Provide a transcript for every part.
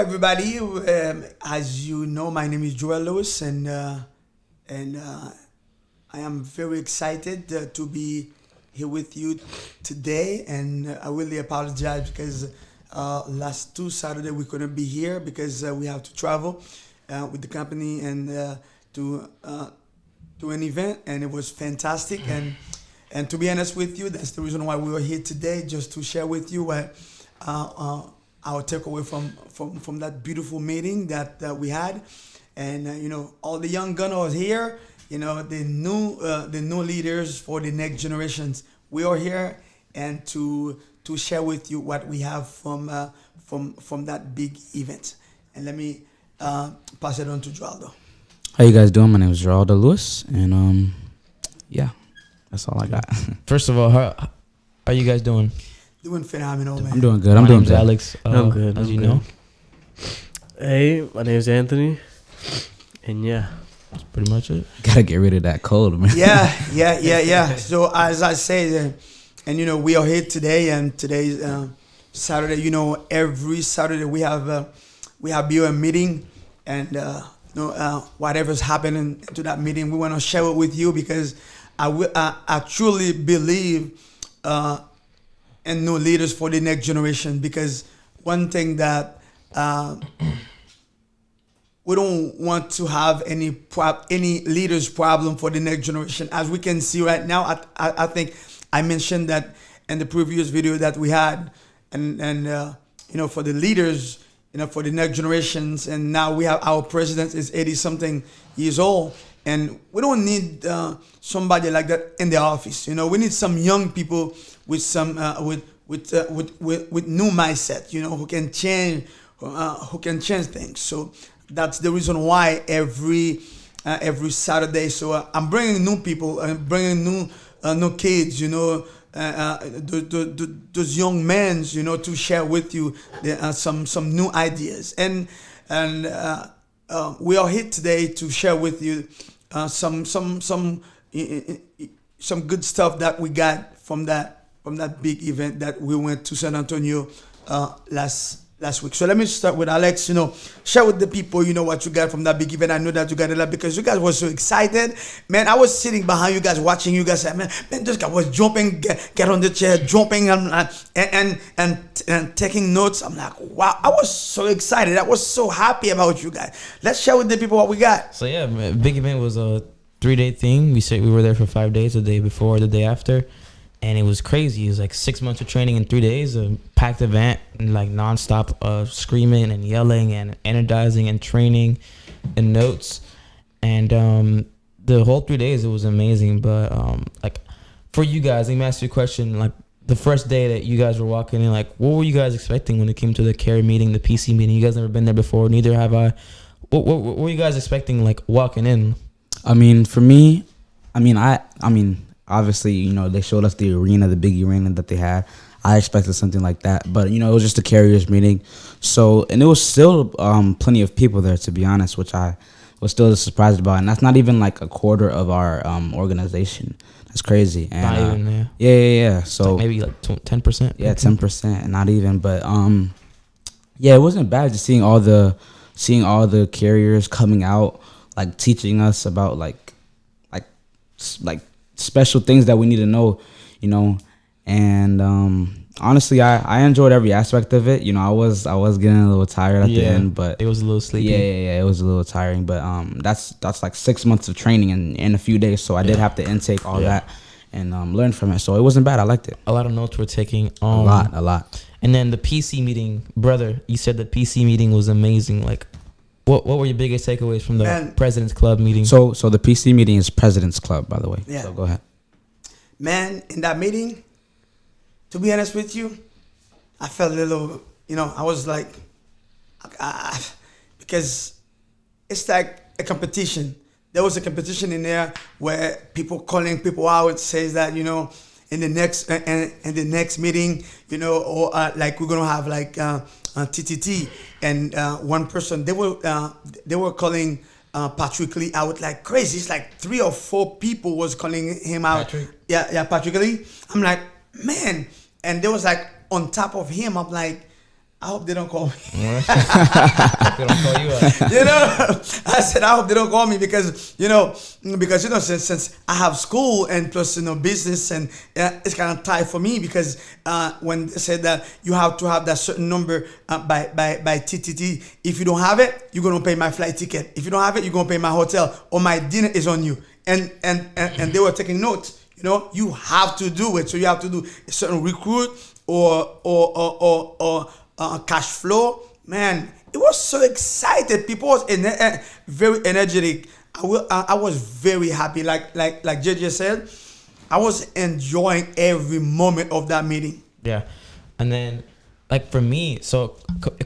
everybody. As you know, my name is Joel Lewis, and I am very excited to be here with you today. And I really apologize because last two Saturday we couldn't be here because we have to travel with the company and to an event, and it was fantastic. And to be honest with you, that's the reason why we were here today, just to share with you what our takeaway from that beautiful meeting that we had. And all the young gunners here, the new leaders for the next generations. We are here and to share with you what we have from that big event. And let me pass it on to Geraldo. How you guys doing? My name is Geraldo Lewis, and yeah, that's all I got. First of all, how are you guys doing? Doing phenomenal, man. I'm doing good. My I'm doing name's good. Alex. I'm good. As I'm you good. know, Hey, my name is Anthony, and yeah, that's pretty much it. Gotta get rid of that cold, man. Yeah. So as I say, and we are here today, and today's Saturday. Every Saturday we have BOM meeting, and whatever's happening to that meeting, we want to share it with you because I truly believe in new leaders for the next generation. Because one thing that we don't want to have any leaders problem for the next generation. As we can see right now, I think I mentioned that in the previous video that we had, and for the leaders, for the next generations. And now we have our president is 80 something years old, and we don't need somebody like that in the office. We need some young people with some with new mindset, who can change things. So that's the reason why every Saturday. So I'm bringing new people, I'm bringing new kids, those young men, to share with you some new ideas. And we are here today to share with you some good stuff that we got from that big event that we went to San Antonio last week. So let me start with Alex. Share with the people, what you got from that big event. I know that you got a lot because you guys were so excited. Man, I was sitting behind you guys, watching you guys. Man, this guy was jumping, get on the chair, jumping and taking notes. I'm like, wow, I was so excited. I was so happy about you guys. Let's share with the people what we got. So yeah, big event was a 3-day thing. We were there for 5 days, the day before, the day after. And it was crazy. It was like 6 months of training in 3 days, a packed event, and like nonstop screaming and yelling and energizing and training and notes. And the whole 3 days, it was amazing. But like for you guys, let me ask you a question. Like the first day that you guys were walking in, like what were you guys expecting when it came to the CARE meeting, the PC meeting? You guys never been there before, neither have I. What were you guys expecting, like walking in? I mean, for me, obviously, they showed us the arena, the big arena that they had. I expected something like that, but it was just a carriers meeting. So, and it was still plenty of people there, to be honest, which I was still surprised about. And that's not even like a quarter of our organization. That's crazy. And, Not even, yeah. So like maybe like 10%. Yeah, 10%, not even. But yeah, it wasn't bad just seeing all the carriers coming out, like teaching us about like special things that we need to know, and honestly, I enjoyed every aspect of it. I was getting a little tired at the end, but it was a little sleepy. Yeah, it was a little tiring, but that's like 6 months of training in a few days, so I did have to intake all that and learn from it. So it wasn't bad. I liked it. A lot of notes were taking. A lot. And then the PC meeting, brother, you said the PC meeting was amazing. Like, what were your biggest takeaways from the President's Club meeting? So the PC meeting is President's Club, by the way. Yeah. So go ahead. Man, in that meeting, to be honest with you, I felt a little, I was like, because it's like a competition. There was a competition in there where people calling people out says that, in the next meeting, or like we're gonna have like TTT, and one person they were calling Patrick Lee out like crazy. It's like 3 or 4 people was calling him out. Patrick? Yeah, Patrick Lee. I'm like, man, and there was like on top of him. I'm like, I hope they don't call me. They don't call you out. You know, I said I hope they don't call me because since I have school and plus business, and it's kind of tight for me because when they said that you have to have that certain number by TTT, if you don't have it, you're gonna pay my flight ticket. If you don't have it, you're gonna pay my hotel or my dinner is on you. And they were taking notes. You know, you have to do it. So you have to do a certain recruit or cash flow. Man, it was so excited. People was very energetic. I was very happy. Like JJ said, I was enjoying every moment of that meeting. Yeah, and then like for me, so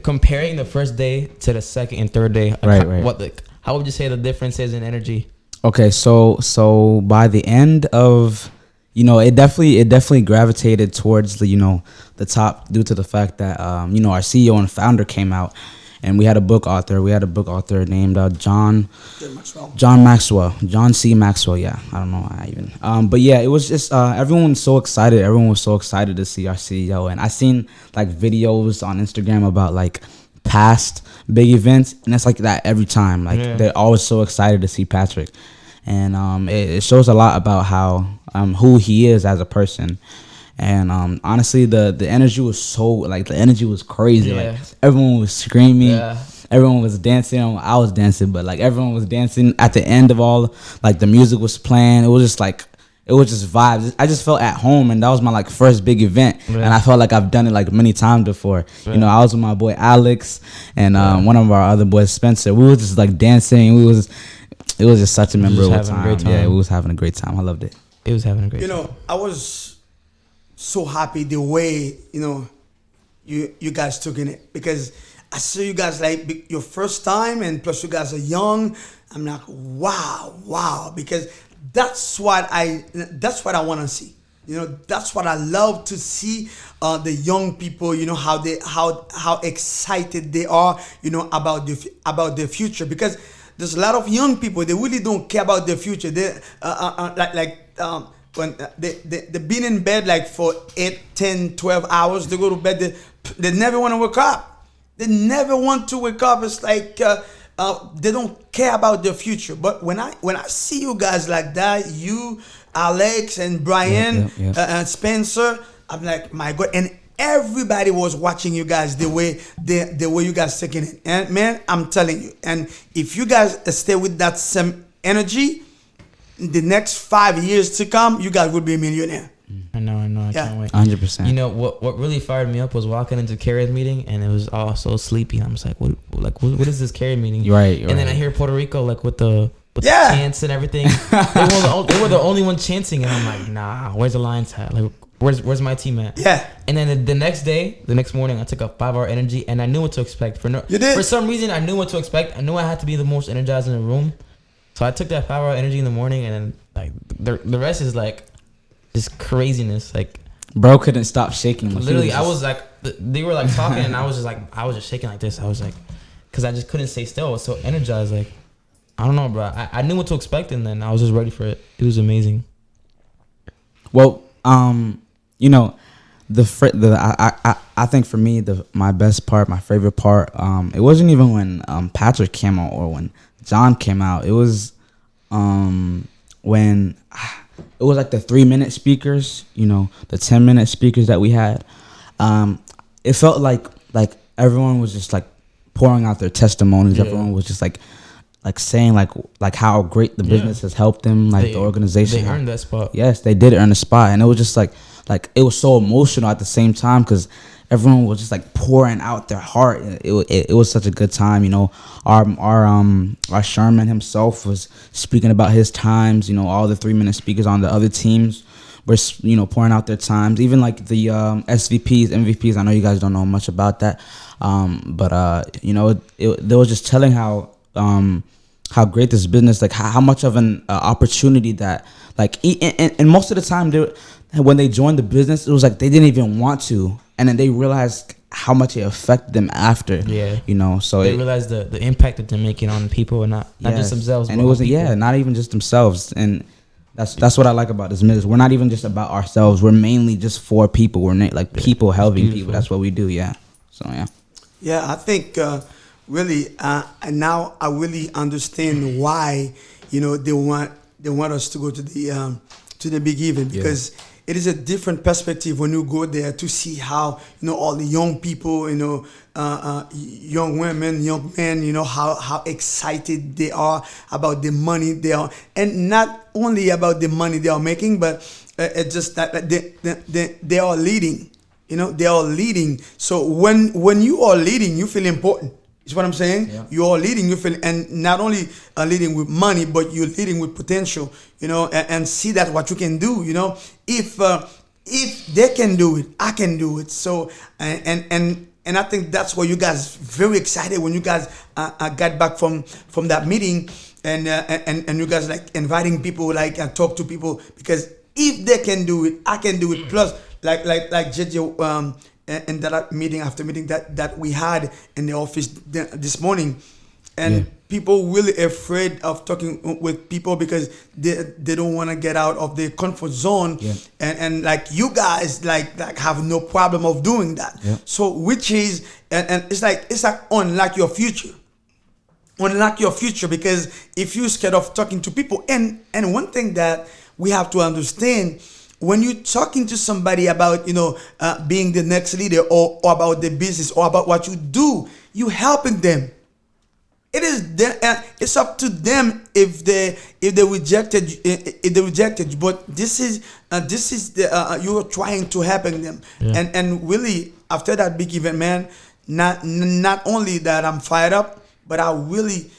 comparing the first day to the second and third day, Right. How would you say the difference is in energy? Okay, so by the end of, it definitely gravitated towards the top due to the fact that our CEO and founder came out, and we had a book author named John C. Maxwell. Yeah, I don't know why even. But yeah, it was just everyone was so excited. Everyone was so excited to see our CEO, and I seen like videos on Instagram about like past big events, and it's like that every time. Like they're always so excited to see Patrick, and it shows a lot about how who he is as a person. And honestly, the energy was the energy was crazy. Yeah. Like everyone was screaming, Yeah. everyone was dancing. I was dancing, but like everyone was dancing. At the end of all, like the music was playing. It was just vibes. I just felt at home, and that was my like first big event, Yeah. and I felt like I've done it like many times before. Yeah. I was with my boy Alex and one of our other boys, Spencer. We was just like dancing. It was just such a memorable having a time. great time. Yeah, we was having a great time. I loved it. It was having a great time. I was so happy the way you guys took in it, because I saw you guys like your first time, and plus you guys are young. I'm like, wow, because that's what I want to see. That's what I love to see. The young people, how excited they are, about the future, because there's a lot of young people, they really don't care about the future. They when they've been in bed like for 8, 10, 12 hours, they go to bed, they never want to wake up. They never want to wake up. It's like they don't care about the future. But when I see you guys like that, you, Alex and Brian, and Spencer, I'm like, my God. And everybody was watching you guys the way you guys taking it. And man, I'm telling you, and if you guys stay with that same energy, in the next 5 years to come, you guys will be a millionaire. I know. I Yeah. can't wait. 100%. What really fired me up was walking into Carrier's meeting, and it was all so sleepy. I'm just like, what is this Carrier meeting? Right. And then I hear Puerto Rico like with the Yeah. chants and everything. they were the only one chanting, and I'm like, nah, where's the Lions hat? Like, where's my team at? Yeah. And then the next morning, I took a 5-hour energy, and I knew what to expect. You did? For some reason, I knew what to expect. I knew I had to be the most energized in the room. So I took that 5-hour energy in the morning, and then like the rest is like just craziness. Like, Bro couldn't stop shaking. Like, literally, I was like, they were like talking, and I was just shaking like this. I was like, because I just couldn't stay still. I was so energized. Like, I don't know, bro. I knew what to expect, and then I was just ready for it. It was amazing. Well, I think for me my best part, my favorite part, it wasn't even when Patrick came out or when John came out. It was when it was like the 3-minute speakers, the 10-minute speakers that we had. It felt like everyone was just like pouring out their testimonies. Yeah. Everyone was just like saying like how great the business has helped them, like the organization. They earned that spot. Yes, they did earn a spot, and it was just like it was so emotional at the same time because everyone was just like pouring out their heart. It was such a good time. Our Sherman himself was speaking about his times. All the 3-minute speakers on the other teams were pouring out their times. Even like the SVPs, MVPs. I know you guys don't know much about that, but they were just telling how great this business, like how much of an opportunity that and most of the time when they joined the business, it was like they didn't even want to, and then they realized how much it affected them after. Yeah. So they realized the impact that they're making on people, and not just themselves. And but it wasn't on people. not even just themselves. And that's what I like about this business. We're not even just about ourselves. We're mainly just for people. We're people helping beautiful. people. That's what we do. Yeah. So yeah. Yeah, I think really and now I really understand why they want us to go to the big event because it is a different perspective when you go there to see how all the young people, young women, young men, how excited they are about the money they are, and not only about the money they are making, but it's just that they are leading. They are leading. So when you are leading, you feel important. Is what I'm saying. Yeah. You are leading. You feel, and not only leading with money, but you're leading with potential. And see that what you can do. If they can do it, I can do it. So and I think that's why you guys very excited when you guys got back from that meeting, and you guys like inviting people, like and talk to people, because if they can do it, I can do it. Plus, like JJ in that meeting after meeting that we had in the office this morning, and people really afraid of talking with people because they don't want to get out of their comfort zone, and like you guys like have no problem of doing that. So which is and it's like unlock your future. Unlock your future, because if you're scared of talking to people, and one thing that we have to understand, when you're talking to somebody about being the next leader, or about the business, or about what you do, you helping them. It's up to them if they rejected you. But this is you're trying to helping them, and really after that big event, man, not only that I'm fired up, but I really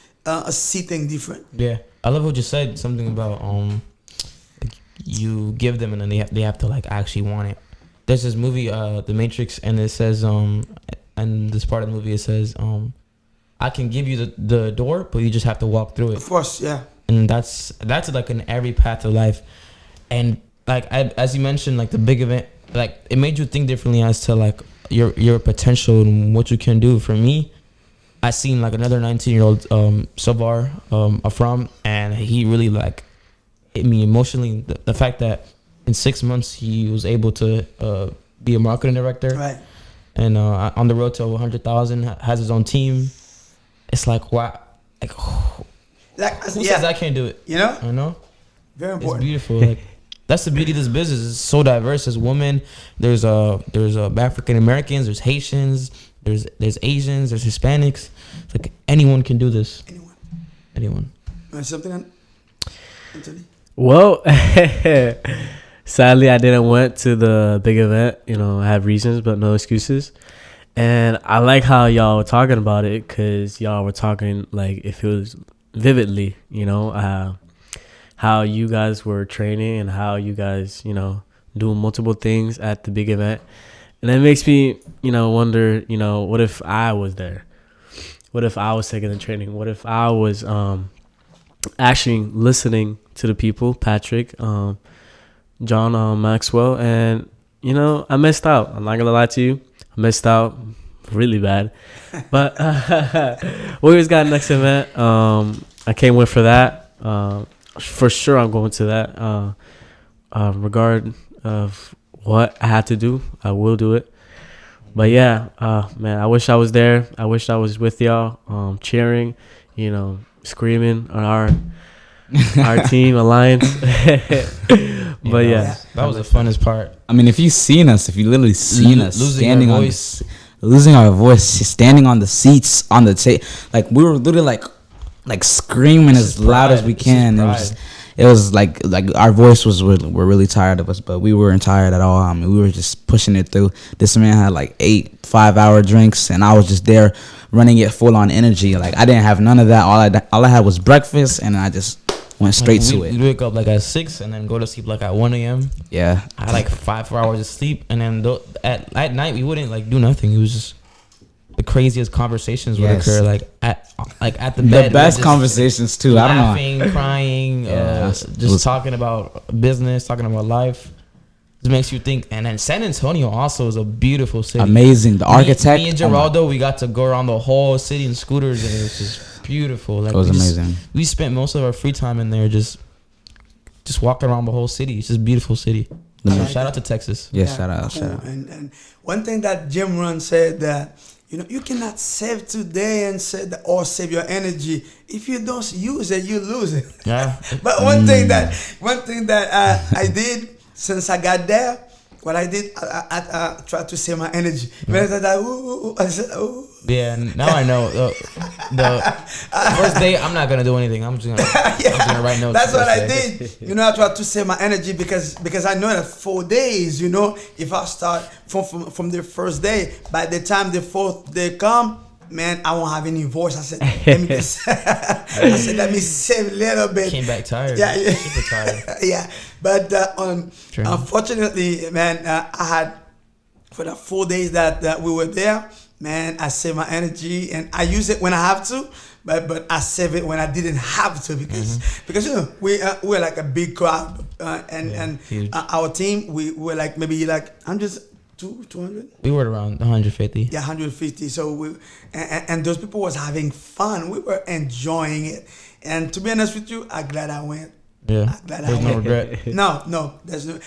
see things different. Yeah, I love what you said. Something about you give them and then they have to like actually want it. There's this movie, The Matrix, and it says and this part of the movie it says I can give you the door, but you just have to walk through it. Of course, yeah. And that's like in every path of life. And like as you mentioned, like the big event, like it made you think differently as to like your potential and what you can do. For me, I seen like another 19-year-old Sobar Afram, and he really like hit me emotionally. The fact that in 6 months he was able to be a marketing director, Right. and on the road to 100,000, has his own team. It's like, wow, like who says I can't do it? I know. Very It's important. beautiful. Like that's the beauty of this business. It's so diverse. There's women, there's African Americans, there's Haitians, there's Asians, there's Hispanics. It's like anyone can do this. Anyone. Something, Anthony? Well, sadly, I didn't went to the big event. I have reasons, but no excuses. And I like how y'all were talking about it, because y'all were talking like if it was vividly, how you guys were training and how you guys, doing multiple things at the big event. And that makes me, wonder, what if I was there? What if I was taking the training? What if I was actually listening to the people, Patrick, John Maxwell, and, I missed out. I'm not going to lie to you. I missed out really bad. But we always got next event. I can't wait for that. For sure, I'm going to that. Regard of what I had to do, I will do it. But yeah, man, I wish I was there. I wish I was with y'all, cheering, screaming on our team alliance. But yeah, that was the funnest part. I mean, if you literally seen us Losing standing our on voice. losing our voice, standing on the seats, on the table, like we were literally like screaming as loud as we can. It was like our voice were really tired of us, but we weren't tired at all. I mean, we were just pushing it through. This man had like 8 5-hour drinks, and I was just there running it full on energy. Like I didn't have none of that. All I had was breakfast, and I just went straight to it. We'd wake up like at 6 and then go to sleep like at 1 a.m. Yeah. I had like 5-4 hours of sleep, and then at night we wouldn't like do nothing. It was just the craziest conversations would occur at the bed. The best conversations too. Laughing, I don't know. crying, just talking about business, talking about life. It makes you think. And then San Antonio also is a beautiful city. Amazing. The architect. Me and Geraldo, we got to go around the whole city in scooters, and it was just beautiful. Like It was amazing. We spent most of our free time in there just walking around the whole city. It's just a beautiful city. Shout out to Texas. Yeah, shout out. And one thing that Jim Rohn said, that You know, you cannot save today and save your energy. If you don't use it, you lose it. Yeah. But one thing that I did since I got there, what I did, I tried to save my energy. When I said that, I said, ooh. Yeah, now I know. The first day, I'm not gonna do anything. I'm just gonna write notes. That's the what first I day. did. You know, I tried to save my energy because I know that 4 days, you know, if I start from the first day, by the time the fourth day come, man, I won't have any voice. I said, let me save a little bit. Came back tired. Yeah, yeah. Super tired. Yeah, but True. unfortunately, man, I had for the 4 days that we were there, man, I save my energy and I use it when I have to, but I save it when I didn't have to because you know we're like a big crowd and huge. our team we were like maybe like 200. We were around 150. Yeah, 150. So and those people was having fun. We were enjoying it. And to be honest with you, I'm glad I went. Yeah. I'm glad There's I no went. regret. No, there's no.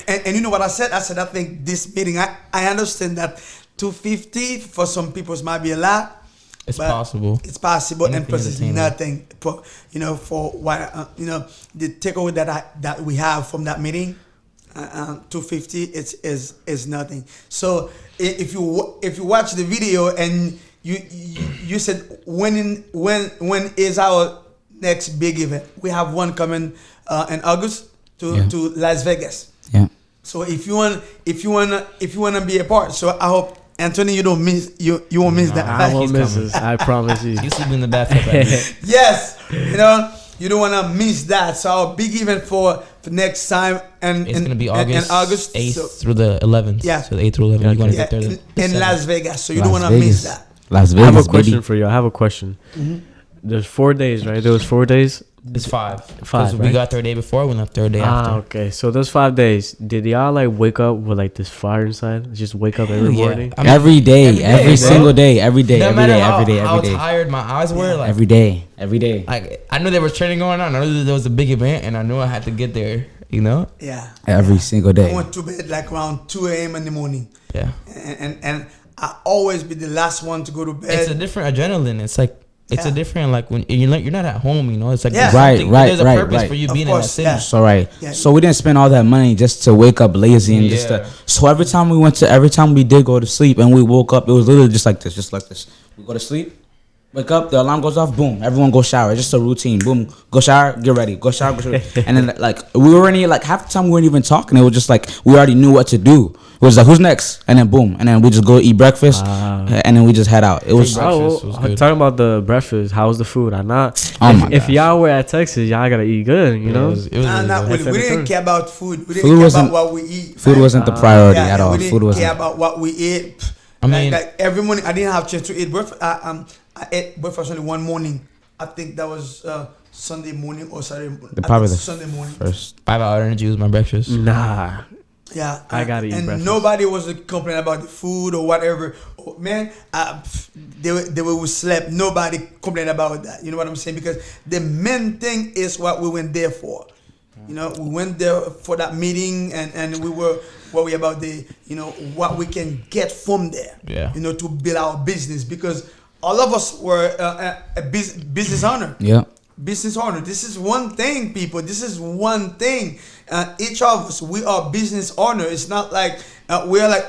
And you know what I said? I said I think this meeting. I understand that 250 for some people might be a lot. It's but possible. It's possible, and Anything plus is it's attainable. nothing. You know, for what you know, the takeaway that we have from that meeting. 250 is nothing. So if you watch the video and you said when is our next big event? We have one coming in August to Las Vegas. Yeah. So if you wanna be a part, so I hope Anthony you don't miss you won't miss that. I won't He's miss coming. this. I promise you. You sleep in the bathtub at night. Yes, you know. You don't want to miss that. So our big event for next time and It's gonna be August, in August 8th so, through the 11th. Yeah. So the 8th through 11th. You're gonna yeah, get there. in Las Vegas. So you Las don't want to miss Vegas. that. Las I have Vegas, a question baby. for you. I have a question. There's 4 days, right? There was 4 days. It's 5. Five, 'Cause we right? got there day before. We left there day after. Okay. So those 5 days, did y'all like wake up with like this fire inside? Just wake up every Yeah. morning? I mean, Every day, every day, every bro. single day, every day, no every matter day, how, every day, how every day, tired my eyes were, like every day, every day, like I knew there was training going on. I knew that there was a big event, and I knew I had to get there. You know? Yeah. every single I day. went to bed like around 2 a.m. in the morning, Yeah. and I always be the last one to go to It's a bed. different adrenaline. It's like it's a Yeah. different like when you're not at home. You know, it's like Yeah. there's Right, something- right, There's a right, purpose right. for you Of being course, in that city. yeah. So right. Yeah. So we didn't spend all that money just to wake up lazy and just Yeah. so every time we did go to sleep and we woke up, it was literally just like this. We go to sleep, wake up, the alarm goes off, boom, everyone go shower. It's just a routine. Boom, go shower, get ready, go shower, go shower. And then like we weren't even like half the time we weren't even talking. It was just like we already knew what to do. It was like who's next? And then boom, and then we just go eat breakfast and then we just head out. It was Breakfast was good. Talking about the breakfast, how was the food? I'm not. Oh my if gosh. y'all were at Texas, y'all gotta eat good, you know. It was really Nah, good. we didn't care about food. We Food didn't care wasn't- about what we eat. food man. wasn't the priority Yeah, at all. we didn't Food care wasn't. about what we eat. I mean- like every morning, I didn't have chance to eat breakfast. I ate breakfast only one morning. I think that was Sunday morning or Saturday morning. Probably the Sunday morning. first. 5-hour energy was my breakfast. Nah. Yeah, I gotta eat and breakfast. nobody was complaining about the food or whatever. Oh, man, they were slept. Nobody complained about that. You know what I'm saying? Because the main thing is what we went there for. You know, we went there for that meeting, and we were worried about what we can get from there. Yeah. You know, to build our business, because all of us were a business owner. Yeah. Business owner. This is one thing, people. This is one thing. Each of us, we are business owner. It's not like we are like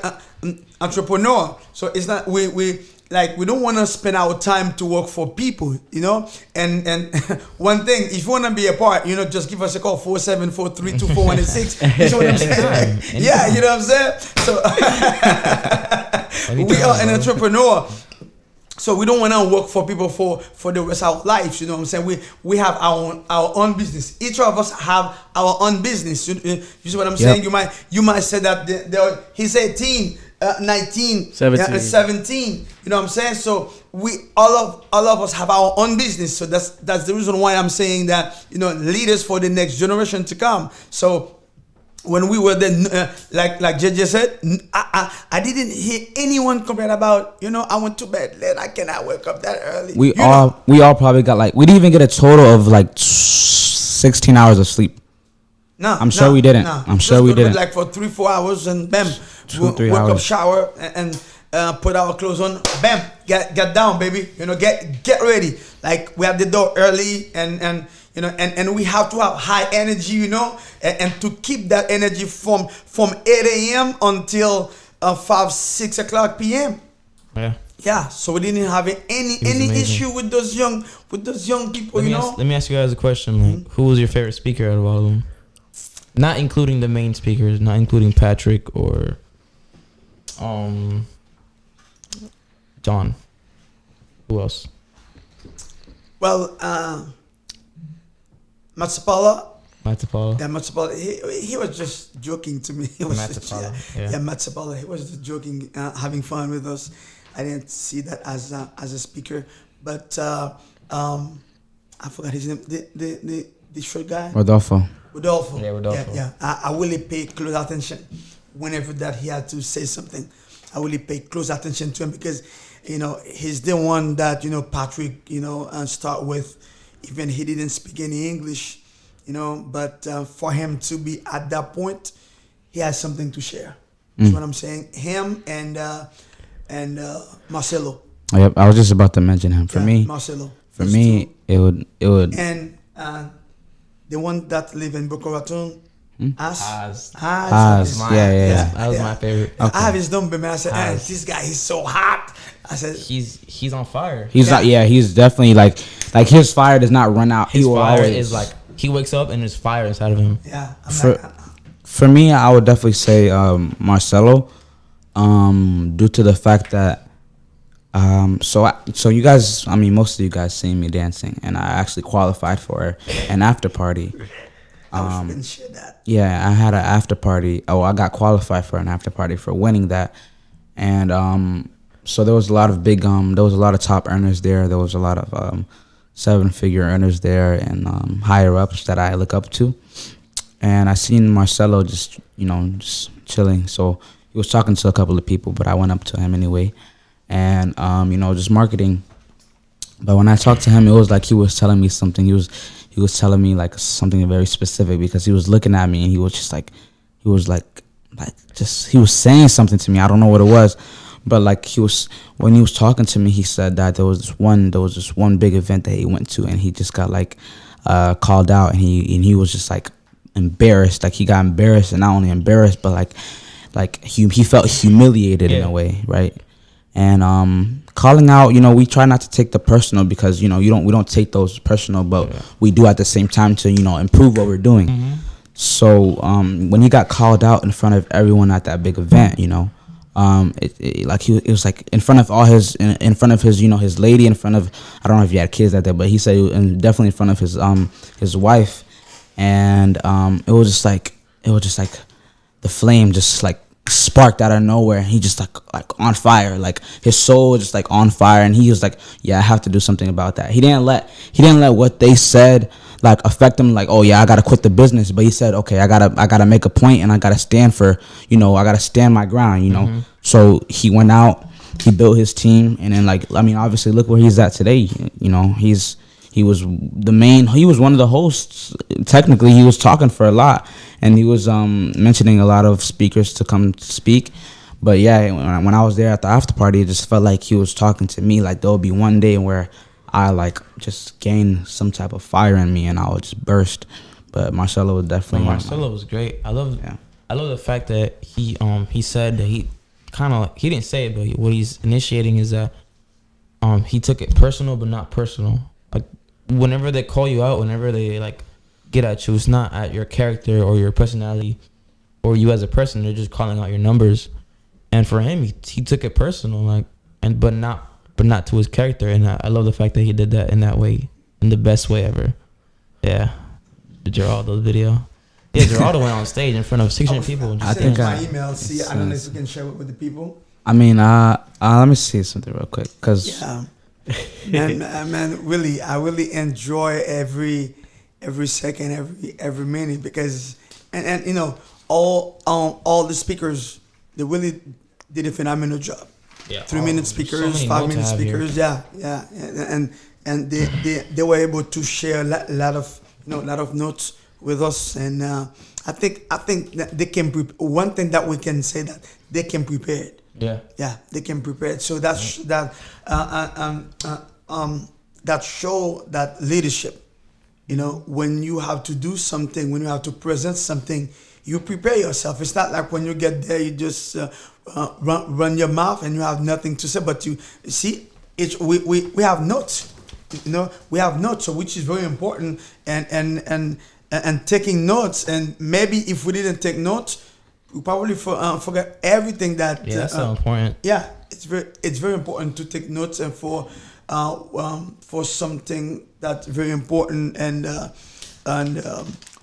entrepreneur. So it's not we don't want to spend our time to work for people, you know. And one thing, if you want to be a part, you know, just give us a call 474324186. You know what I'm saying? Anytime. Yeah, you know what I'm saying. So we are an entrepreneur. So we don't want to work for people for the rest of our lives. You know what I'm saying? We have our own business. Each of us have our own business. You see what I'm saying? You might say that he's 18, 19, 17. 17. You know what I'm saying? So we all of us have our own business. So that's the reason why I'm saying that, you know, leaders for the next generation to come. So when we were there, like JJ said, I didn't hear anyone complain about, you know, I went to bed late, I cannot wake up that early. We You all know? we all probably got like we didn't even get a total of like 16 hours of sleep. No, I'm sure we didn't. I'm sure Just we go to bed didn't. like for 3-4 hours and bam, 2-3 wake up, hours. shower, and put our clothes on, bam, get down, baby. You know, get ready. Like we have the door early, and you know, and we have to have high energy, you know, and to keep that energy from 8 a.m. until 5, 6 o'clock p.m. Yeah. Yeah, so we didn't have any amazing. issue with those young people, you know. Let me ask you guys a question. Like, who was your favorite speaker out of all of them? Not including the main speakers, not including Patrick or John. Who else? Well, Matsapala. Matapala. Yeah, Matsapala. He was just joking to me. He was just, Matsapala, yeah, yeah. Matsapala. He was just joking, having fun with us. I didn't see that as a speaker, but I forgot his name. The short guy. Rodolfo. Rodolfo. Yeah, Rodolfo. Yeah. I really paid close attention whenever that he had to say something. I really paid close attention to him because, you know, he's the one that, you know, Patrick, you know, start with. Even he didn't speak any English, you know, but for him to be at that point, he has something to share. That's what I'm saying. Him and Marcelo. Yep, I was just about to mention him. For me, Marcelo. for Those me, two. it would. And the one that live in Boca Raton, Haz. Haz. Yeah. That was my favorite. Okay. I have his number, man. I said, hey, Haz. this guy is so hot. I said, He's on fire. He's not. Yeah, he's definitely like his fire does not run out. His He will fire always, is like he wakes up and there's fire inside of him. yeah. For me, I would definitely say Marcelo, due to the fact that so you guys, I mean, most of you guys seen me dancing, and I actually qualified for an after party. I was gonna share that. Yeah, I had an after party. Oh, I got qualified for an after party for winning that, and so there was a lot of there was a lot of top earners there. There was a lot of 7-figure earners there and higher ups that I look up to. And I seen Marcelo just chilling. So he was talking to a couple of people, but I went up to him anyway, and just marketing. But when I talked to him, it was like he was telling me something. He was telling me like something very specific because he was looking at me and he was just like he was saying something to me. I don't know what it was, but like when he was talking to me, he said that there was this one big event that he went to and he just got like called out and he was just like embarrassed. Like he got embarrassed, and not only embarrassed, but like he felt humiliated in a way, right? And calling out, we try not to take the personal because we don't take those personal, but we do at the same time to improve what we're doing. Mm-hmm. So when he got called out in front of everyone at that big event, it was like in front of all his in front of his his lady, in front of, I don't know if he had kids that day, but he said definitely in front of his wife, and it was just like the flame just like sparked out of nowhere. He just like on fire, like his soul was just like on fire, and he was like, yeah, I have to do something about that. He didn't let what they said like affect him, like, oh yeah, I gotta quit the business, but he said, okay, I gotta make a point, and I gotta stand for, I gotta stand my ground, Mm-hmm. So he went out, he built his team, and then obviously look where he's at today. He was one of the hosts. Technically, he was talking for a lot, and he was mentioning a lot of speakers to come speak. But yeah, when I was there at the after party, it just felt like he was talking to me. Like there'll be one day where I like just gain some type of fire in me, and I would just burst. But Marcelo was definitely. Marcelo was great. I love the fact that he said that he didn't say it, but what he's initiating is that he took it personal, but not personal. Like whenever they call you out, whenever they like get at you, it's not at your character or your personality or you as a person. They're just calling out your numbers. And for him, he took it personal, but not to his character. And I love the fact that he did that in that way, in the best way ever. Yeah, the Geraldo video. Yeah, Geraldo went on stage in front of 600 people. And I just think my email. See, I don't know if you can share it with the people. I mean, let me see something real quick, cause man, really, I really enjoy every second, every minute, because and all the speakers, they really did a phenomenal job. Yeah, 3-minute speakers, so 5-minute speakers, yeah, and they were able to share a lot of notes with us, and I think that they can one thing that we can say that they can prepare it. Yeah. Yeah, they can prepare it. So that's that show that leadership. You know, when you have to do something, when you have to present something, you prepare yourself. It's not like when you get there, you just run your mouth and you have nothing to say. But you see, we have notes. You know, we have notes, so which is very important. And taking notes. And maybe if we didn't take notes, we probably forget everything that. Yeah, that's so important. Yeah, it's very important to take notes and for something that's very important and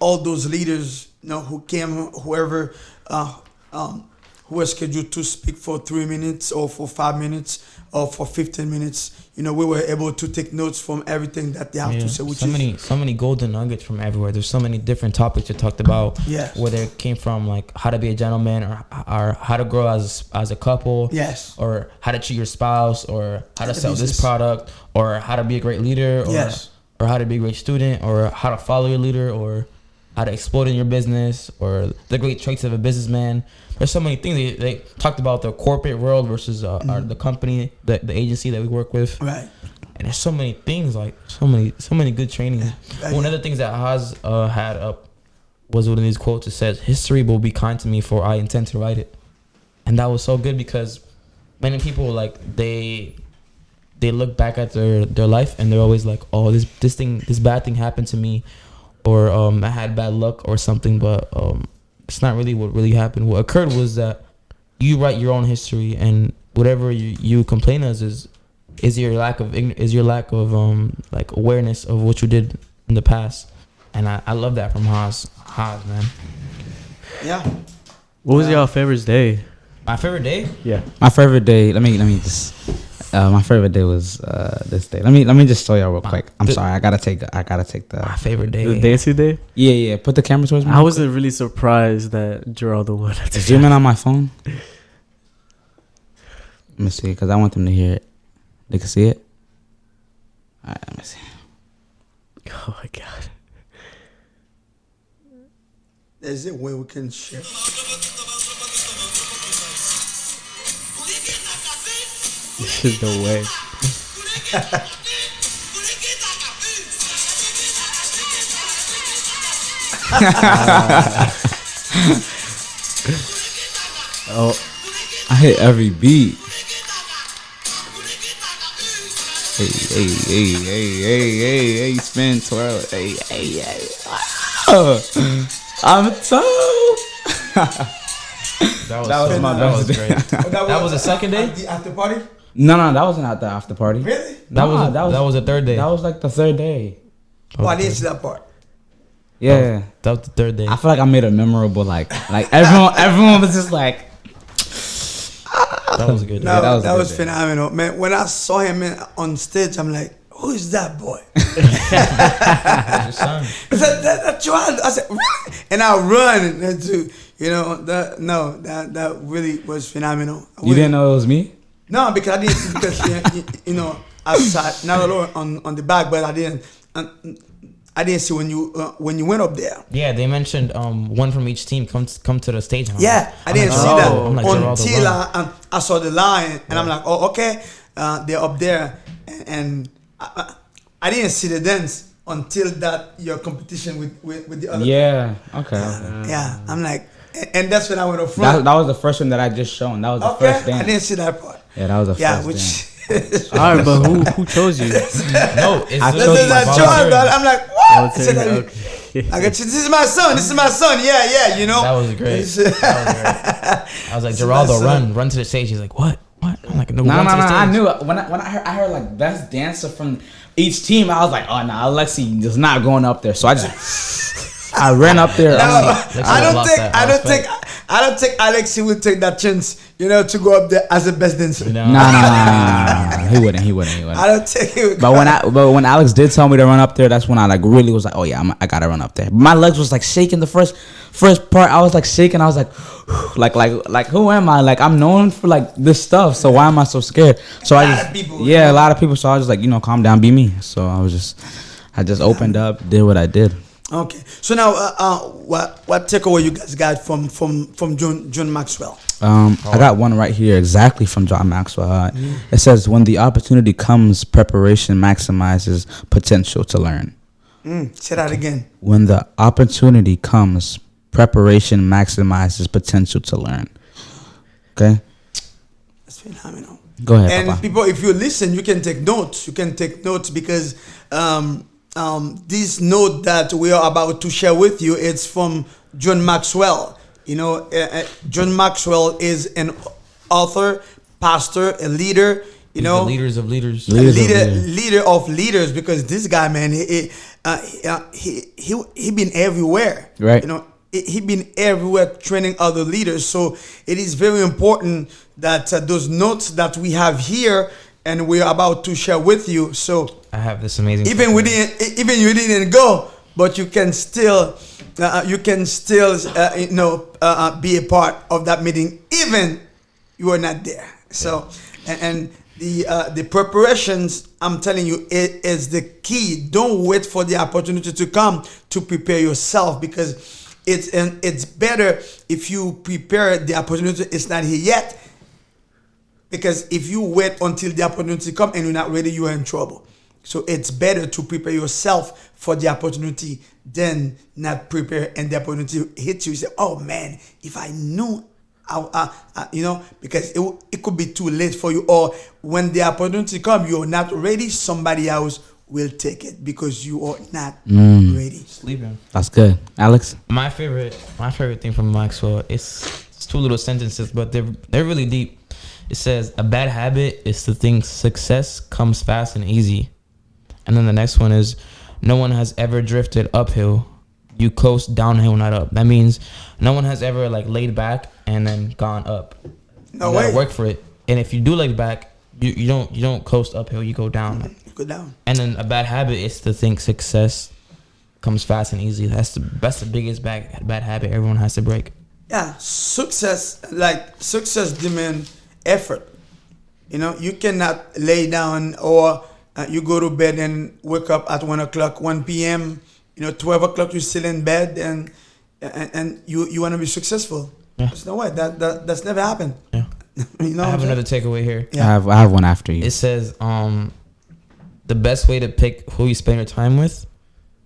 all those leaders, you know, who came, whoever who was scheduled to speak for 3 minutes or for 5 minutes or for 15 minutes, you know, we were able to take notes from everything that they have to say. Which so many golden nuggets from everywhere. There's so many different topics you talked about. Yes. Whether it came from like how to be a gentleman or how to grow as a couple. Yes. Or how to treat your spouse or how to sell business. this product or how to be a great leader or Yes. or how to be a great student or how to follow your leader or how to explode in your business or the great traits of a businessman. There's so many things they talked about the corporate world versus the company, the agency that we work with. Right. And there's so many things, like so many good trainings. Right. One of the things that Haas had up was one of these quotes. It says, "History will be kind to me, for I intend to write it." And that was so good because many people like they look back at their life and they're always like, "Oh, this bad thing happened to me," or "I had bad luck" or something. But it's not really what really happened. What occurred was that you write your own history, and whatever you complain as is your lack of like awareness of what you did in the past. And I love that from Haas, man. Yeah. What was y'all favorite day? My favorite day? Yeah. My favorite day. Let me just. My favorite day was this day. Let me just show y'all real quick. I'm sorry. I gotta take the. My favorite day. The dancing day? Yeah. Put the camera towards me. I wasn't really surprised that Geraldo won. Zoom in on my phone. Let me see, because I want them to hear it. They can see it. All right, let me see. Oh my god. There's a way we can share. This is no way. Oh, I hit every beat. Hey, spin, twirl. Hey. I'm told. That was my that was best great. day. That was the second day? At the after party? No, that wasn't at the after party. Really? That was the third day. That was like the third day. Oh, I didn't see that part. Yeah. That was the third day. I feel like I made a memorable like everyone was just like. That was a good day. No, that was a that good was day. phenomenal, man. When I saw him on stage, I'm like, "Who is that boy?" Your son. I said, "That's Joel." I said, "Really?" And I run into, that really was phenomenal. You didn't know it was me? No, because I didn't see because I sat not alone on the back, but I didn't see when you went up there. Yeah, they mentioned one from each team come to the stage. And I'm Yeah, like- I didn't I'm see like, that I'm like, Geraldo, until run. I saw the line, and I'm like, oh, okay, they're up there, and I didn't see the dance until that your competition with the other. Yeah. Okay. Yeah, I'm like, and that's when I went up front. That was the first one that I just shown. That was the Okay, first I dance. didn't see that part. Yeah, that was the Yeah, first which. dance. All right, but who chose you? No, it's I This chose is my that volunteering. John, I'm like, what? I said, Okay. I got you. This is my son. This is my son. Yeah, you know. That was great. I was like, Geraldo, run to the stage. He's like, what? I'm like, no, No, run to the stage. I knew it. When I heard like best dancer from each team, I was like, oh no, Alexi is not going up there. So I ran up there. No, Alexi lost that I don't think Alexi would take that chance, to go up there as the best dancer. No. Nah. He wouldn't. I don't think he would. But when Alex did tell me to run up there, that's when I like really was like, oh yeah, I gotta run up there. My legs was like shaking the first part. I was like shaking. I was like, like who am I? Like I'm known for like this stuff. So why am I so scared? So A lot of people. a lot of people. So I was just like, calm down, be me. So I just opened up, did what I did. Okay. So now, what takeaway you guys got from John Maxwell? I got one right here exactly from John Maxwell. It says, "When the opportunity comes, preparation maximizes potential to learn." Say that again. When the opportunity comes, preparation maximizes potential to learn. Okay, That's phenomenal. go ahead, And Papa. people, if you listen, you can take notes. You can take notes because this note that we are about to share with you, it's from John Maxwell. You know, John Maxwell is an author, pastor, a leader. You He's know, the leaders of leaders. a Leaders of leader, leaders. leader of leaders. Because this guy, man, he been everywhere. Right. You know, he been everywhere training other leaders. So it is very important that those notes that we have here and we are about to share with you. So I have this amazing. even you didn't go, but you can still be a part of that meeting, even you are not there. So and the preparations, I'm telling you, it is the key. Don't wait for the opportunity to come to prepare yourself, because it's better if you prepare. The opportunity is not here yet, because if you wait until the opportunity come and you're not ready, you are in trouble. So it's better to prepare yourself for the opportunity than not prepare and the opportunity hits you. You say, "Oh man, if I knew," because it could be too late for you. Or when the opportunity come, you're not ready. Somebody else will take it because you are not ready. Sleeping. That's good, Alex. My favorite thing from Maxwell is it's two little sentences, but they're really deep. It says, "A bad habit is to think success comes fast and easy." And then the next one is, "No one has ever drifted uphill. You coast downhill, not up." That means no one has ever like laid back and then gone up. No You gotta way. work for it. And if you do lay back, you don't coast uphill. You go down. You go down. And then a bad habit is to think success comes fast and easy. That's the biggest bad habit everyone has to break. Yeah, success demand effort. You know, you cannot lay down or you go to bed and wake up at 1 p.m. 12 o'clock you're still in bed and you want to be successful. Yeah. There's no way that's never happened. Yeah. You know, I what have I'm another saying? takeaway here. Yeah. I have one after you. It says the best way to pick who you spend your time with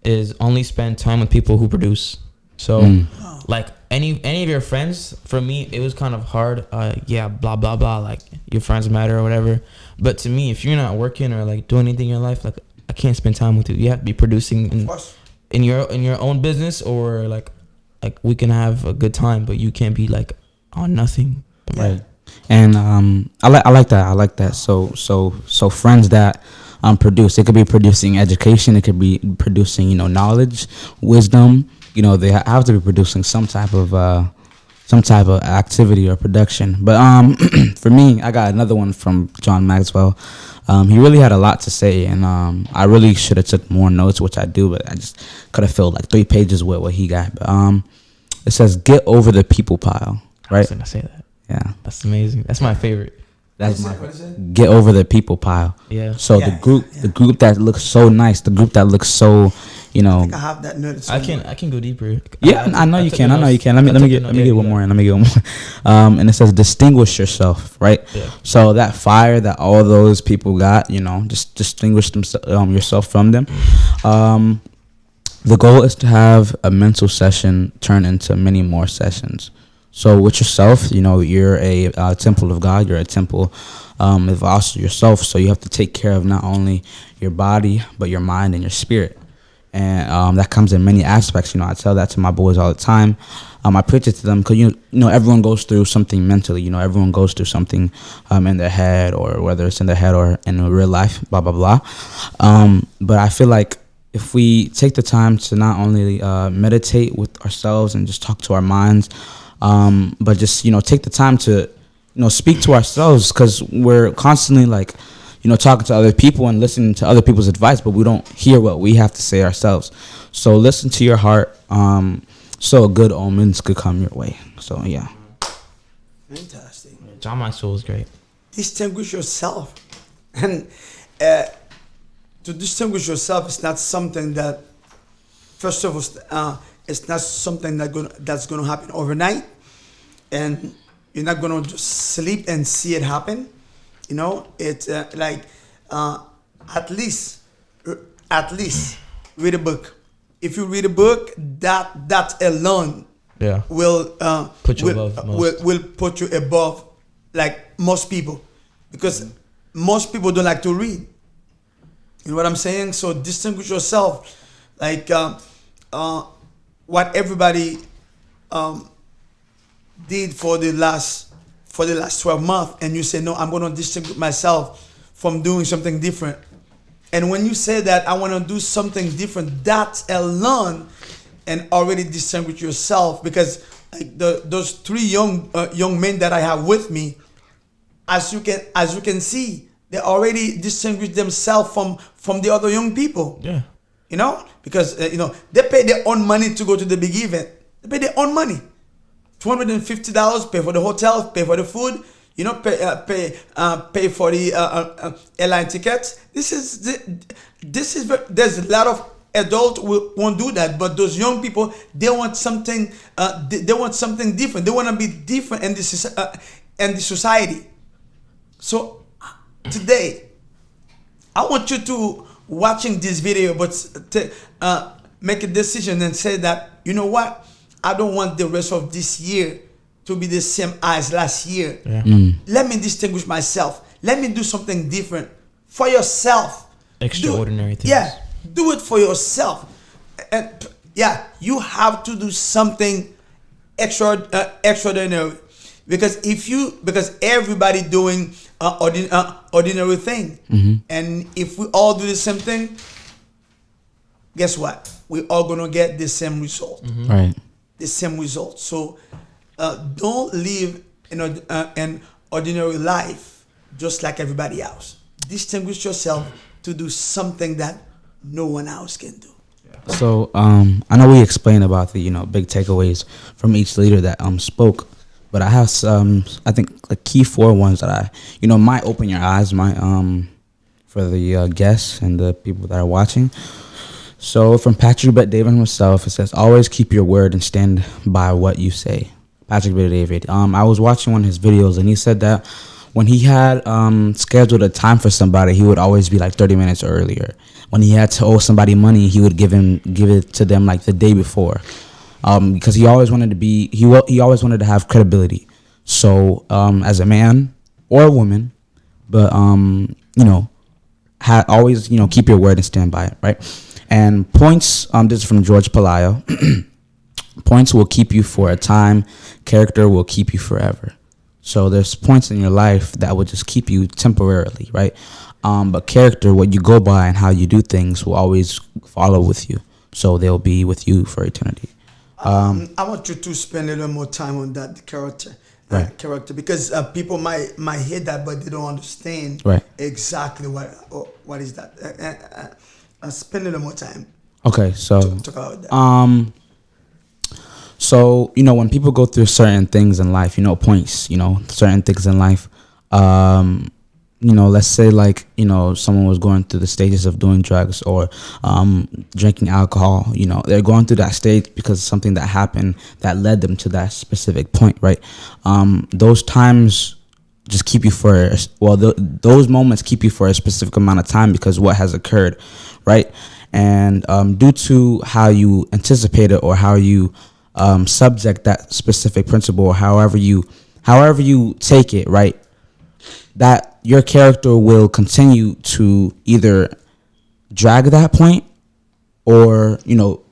is only spend time with people who produce. So like any of your friends, for me it was kind of hard. Blah blah blah, like your friends matter or whatever. But to me, if you're not working or like doing anything in your life, like I can't spend time with you. You have to be producing Of course. in your own business, or like we can have a good time, but you can't be like on nothing. Right. And I like that. I like that. So friends that produce. It could be producing education. It could be producing knowledge, wisdom. They have to be producing some type of activity or production. But for me, I got another one from John Maxwell. He really had a lot to say, and I really should have took more notes, which I do, but I just could have filled like 3 pages with what he got. But it says, "Get over the people pile." I was Right? gonna say that. Yeah. That's amazing. That's my favorite. That's What my is it? get over the people pile. Yeah. So Yeah, the group that looks so nice, the group that looks so, I think I have that note. I can go deeper. Yeah, I know you can. I know you can. Let me get one more. Let me get one more. And it says, distinguish yourself, right? Yeah. So that fire that all those people got, just distinguish yourself from them. The goal is to have a mental session turn into many more sessions. So with yourself, you're a temple of God. You're a temple of also yourself. So you have to take care of not only your body, but your mind and your spirit. And that comes in many aspects. I tell that to my boys all the time. I preach it to them because, everyone goes through something mentally. Everyone goes through something in their head, or whether it's in their head or in real life, blah, blah, blah. But I feel like if we take the time to not only meditate with ourselves and just talk to our minds, but just, take the time to, speak to ourselves, because we're constantly like, talking to other people and listening to other people's advice, but we don't hear what we have to say ourselves. So listen to your heart, so good omens could come your way. So, yeah. Fantastic. John Maxwell is great. Distinguish yourself. And to distinguish yourself is not something that first of all, it's not something that's gonna happen overnight, and you're not gonna just sleep and see it happen. You know, it's like at least at least read a book. If you read a book, that alone Yeah. will Put you will, above most. will put you above like most people, because most people don't like to read. You know what I'm saying? So distinguish yourself, like what everybody did for the last 12 months, and you say no, I'm going to distinguish myself from doing something different. And when you say that I want to do something different, that alone and already distinguish yourself, because like those three young men that I have with me, as you can see, they already distinguish themselves from the other young people. Yeah. You know, because they pay their own money to go to the big event. They pay their own money, $250, pay for the hotel, pay for the food. You know, pay for the airline tickets. There's a lot of adults who won't do that, but those young people, they want something. They want something different. They want to be different in the society. So today, I want you to watching this video, but make a decision and say that, you know what, I don't want the rest of this year to be the same as last year. Yeah. Let me distinguish myself. Let me do something different for yourself. Extraordinary things. Yeah, do it for yourself. And yeah, you have to do something extraordinary, because everybody doing ordinary thing, and if we all do the same thing, guess what? We all gonna get the same result. Right. The same result. So don't live an ordinary life just like everybody else. Distinguish yourself to do something that no one else can do. So I know we explained about the big takeaways from each leader that spoke, but I have some, I think, like key 4 ones that might open your eyes, for the guests and the people that are watching. So from Patrick Bet-David himself, it says, always keep your word and stand by what you say. Patrick Bet-David. I was watching one of his videos, and he said that when he had scheduled a time for somebody, he would always be like 30 minutes earlier. When he had to owe somebody money, he would give it to them like the day before, because he always wanted to be he always wanted to have credibility. So as a man or a woman, but always keep your word and stand by it, right? And points. This is from George Palayo. Points will keep you for a time. Character will keep you forever. So there's points in your life that will just keep you temporarily, right? But character, what you go by and how you do things, will always follow with you. So they'll be with you for eternity. I want you to spend a little more time on that character. Right. Character, because people might hear that, but they don't understand Right. exactly what is that. Spend a little more time Okay, so to talk about that. So, when people go through certain things in life, points, certain things in life, let's say like, someone was going through the stages of doing drugs or drinking alcohol, they're going through that stage because of something that happened that led them to that specific point, right? Those times just keep you those moments keep you for a specific amount of time because what has occurred, right? And due to how you anticipate it or how you subject that specific principle, or however you take it, right, that your character will continue to either drag that point or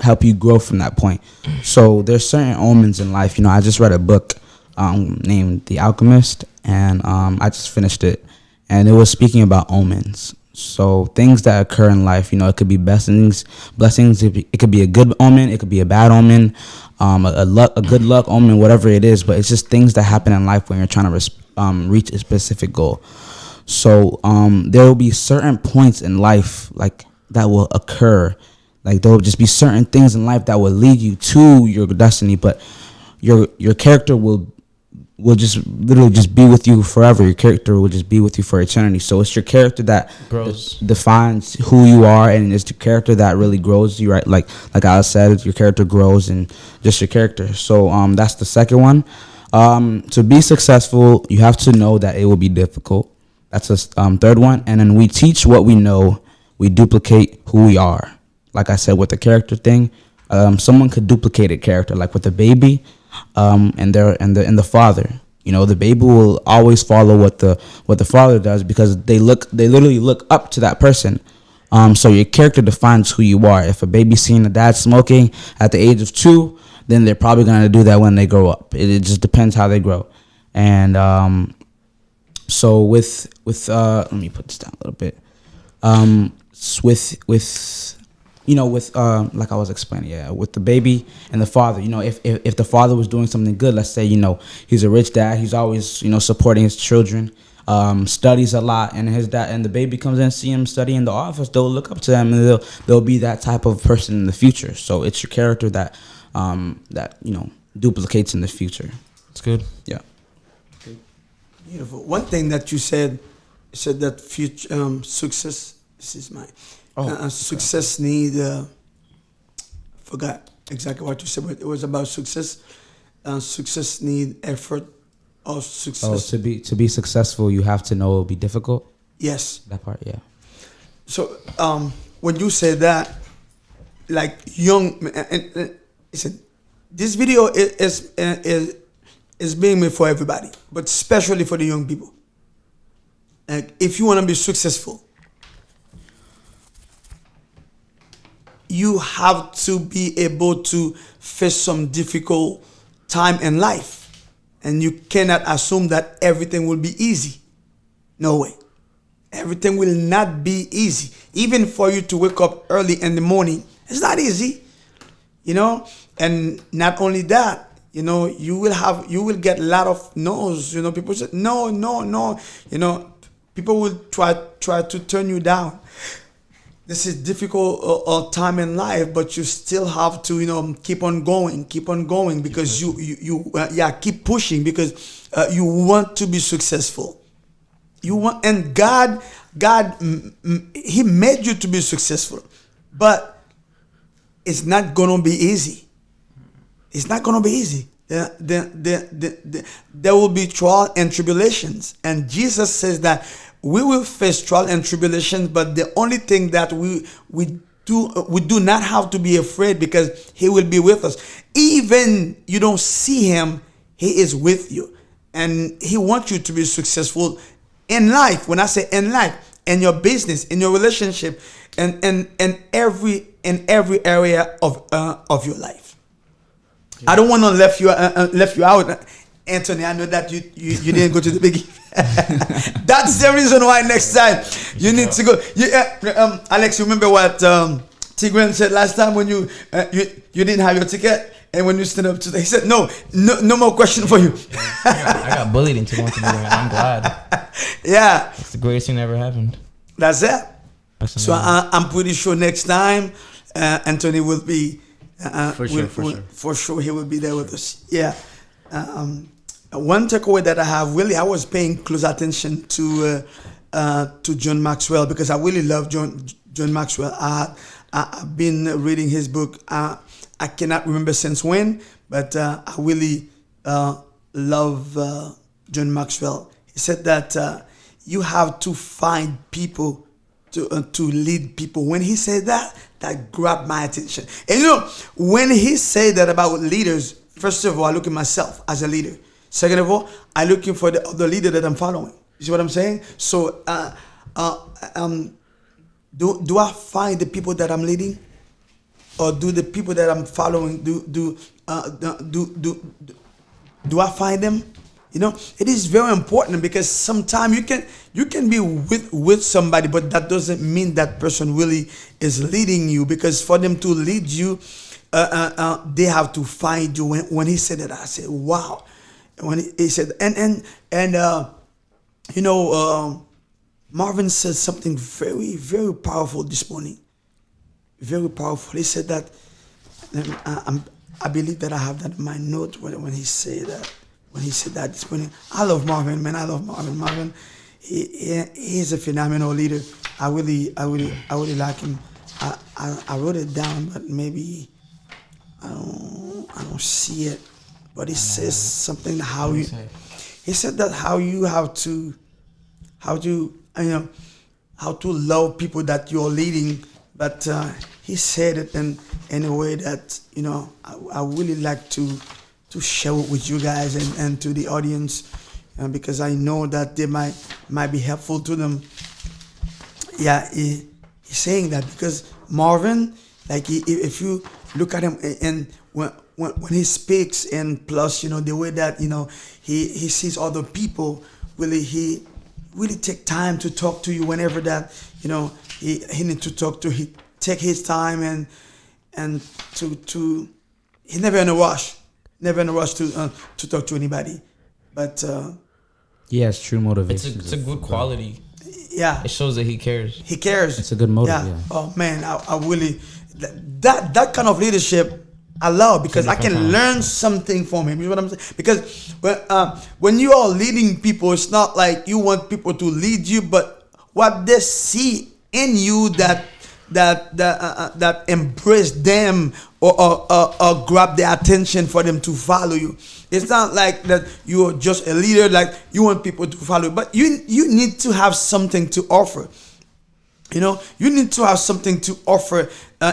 help you grow from that point. So there's certain omens in life. I just read a book named The Alchemist, and I just finished it, and it was speaking about omens. So things that occur in life, it could be blessings. It could be a good omen. It could be a bad omen, a good luck omen, whatever it is. But it's just things that happen in life when you're trying to reach a specific goal. So there will be certain points in life like that will occur. Like there will just be certain things in life that will lead you to your destiny, but your character will will just literally just be with you forever. Your character will just be with you for eternity. So it's your character that Grows. defines who you are, and it's the character that really grows you, right? Like I said, your character grows and just your character. So that's the second one. To be successful, you have to know that it will be difficult. That's the third one. And then we teach what we know. We duplicate who we are. Like I said, with the character thing, someone could duplicate a character, like with a baby, and the father. You know, the baby will always follow what the father does because they literally look up to that person. So your character defines who you are. If a baby's seen a dad smoking at the age of 2, then they're probably gonna do that when they grow up. It just depends how they grow. And so with let me put this down a little bit. With you know, with like I was explaining, with the baby and the father, you know, if the father was doing something good, let's say, you know, he's a rich dad, he's always, you know, supporting his children, studies a lot, and his dad and the baby comes in, see him study in the office, they'll look up to him, and they'll be that type of person in the future. So it's your character that you know, duplicates in the future. It's good. Yeah. Beautiful. One thing that you said that future success. This is my success need. Forgot exactly what you said, but it was about success. Success need effort. Or success. Oh, to be successful, you have to know it'll be difficult. Yes. That part, yeah. So when you say that, like young, listen, this video is being made for everybody, but especially for the young people. Like, if you want to be successful, you have to be able to face some difficult time in life, and you cannot assume that everything will be easy. No way. Everything will not be easy. Even for you to wake up early in the morning, it's not easy, you know. And not only that, you know, you will get a lot of no's. You know, people say no. You know, people will try to turn you down. This is difficult time in life, but you still have to, you know, keep on going because you keep pushing because you want to be successful. You want, and God, He made you to be successful, but it's not gonna be easy. It's not gonna be easy. There will be trial and tribulations, and Jesus says that we will face trial and tribulations, but the only thing that we do not have to be afraid because He will be with us. Even you don't see Him, He is with you, and He wants you to be successful in life. When I say in life, in your business, in your relationship, and in every area of your life. Yeah. I don't want to left you out, Anthony. I know that you didn't go to the big event. That's the reason why next time you need to go. Alex, you remember what Tigran said last time when you didn't have your ticket? And when you stand up today, he said, no more question for you. I got bullied into going to the event. I'm glad. Yeah. It's the greatest thing that ever happened. That's it. So I'm pretty sure next time Anthony will be. For sure he will be there with us. Yeah. One takeaway that I have, really, I was paying close attention to John Maxwell because I really love John Maxwell. I've been reading his book. I cannot remember since when, but I really love John Maxwell. He said that you have to find people to lead people. When he said that grabbed my attention. And you know, when he said that about leaders, first of all, I look at myself as a leader. Second of all, I'm looking for the other leader that I'm following. You see what I'm saying? So, do I find the people that I'm leading? Or do the people that I'm following do I find them? You know, it is very important because sometimes you can be with somebody, but that doesn't mean that person really is leading you. Because for them to lead you, they have to find you. When he said that, I said, wow. When he said, and you know, Marvin said something very, very powerful this morning. Very powerful. He said that, I believe that I have that in my note when he said that. when he said that this morning. I love Marvin, man. I love Marvin. Marvin, he's a phenomenal leader. I really like him. I wrote it down, but maybe I don't see it. But he says something how you. He said that how you have to, how to love people that you're leading. But he said it in a way that I really like to share it with you guys and to the audience, because I know that they might be helpful to them. Yeah, he's saying that because Marvin, like if you look at him and when he speaks, and plus the way that he sees other people, he really take time to talk to you whenever that he need to talk to. He take his time and to he never in a rush to talk to anybody, but He has true motivation. It's a good quality. yeah, It shows that he cares. he cares. It's a good motive. Yeah. Oh man, I really that kind of leadership I love, because I can different learn something from him. You know what I'm saying? Because when you are leading people, it's not like you want people to lead you, but what they see in you that embrace them or grab their attention for them to follow you. It's not like that you're just a leader, like you want people to follow you, but you need to have something to offer. You need to have something to offer